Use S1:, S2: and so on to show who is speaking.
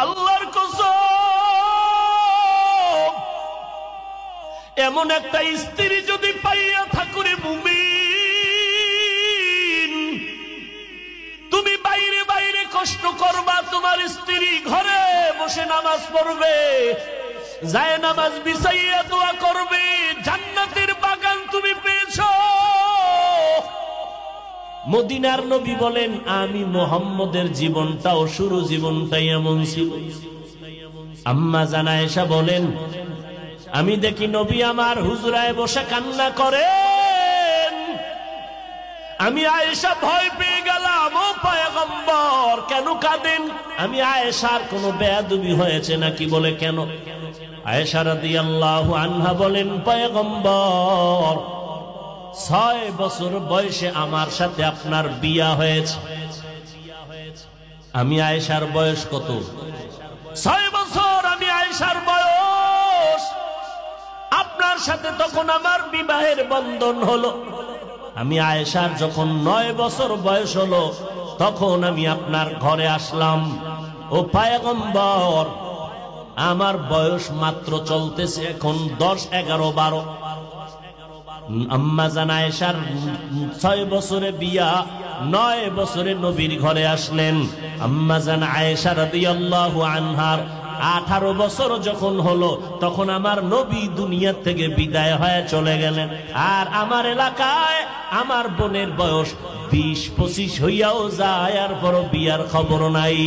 S1: আল্লাহর কসম, এমন একটা স্ত্রী যদি পাইয়া থাকুরে মুমিন, তুমি বাইরে বাইরে কষ্ট করবা, তোমার স্ত্রী ঘরে বসে নামাজ পড়বে, যায় নামাজ বিছাইয়া দোয়া করবে, জান্নাতের বাগান তুমি পেয়েছো। মদিনার নবী বলেন, আমি মুহাম্মদের জীবনটাও শুরু জীবনটাই এমন ছিল। আম্মা জান আয়েশা বলেন, আমি দেখি নবী আমার হুজরায় বসে কান্না করেন। আমি আয়েশা ভয় পেয়ে গেলাম, ও পয়গম্বর কেন কাঁদেন? আমি আয়েশার কোনো বেয়াদবি হয়েছে নাকি বলে কেন? আয়েশা রাদিয়াল্লাহু আনহা বলেন, পয়গম্বর 6 বছর বয়সে আমার সাথে আপনার বিয়া হয়েছে। আমি আয়েশার বয়স কত? 6 বছর আমি আয়েশার বয়স। আপনার সাথে তখন আমার বিবাহের বন্ধন হলো। আমি আয়েশার যখন 9 বছর বয়স হলো, তখন আমি আপনার ঘরে আসলাম। ও পয়গম্বর, আমার বয়স মাত্র চলতেছে এখন 10, 11, 12। আম্মা জান আয়েশার 6 বছরে বিয়া, 9 বছরে নবীর ঘরে আসলেন। আম্মা জান আয়েশা রাদিয়াল্লাহু আনহার 18 বছর যখন হলো, তখন আমার নবী দুনিয়া থেকে বিদায় হয়ে চলে গেলেন। আর আমার এলাকায় আমার বোনের বয়স 20-25 হইয়াও যায়, আর বড় বিয়ার খবর নাই।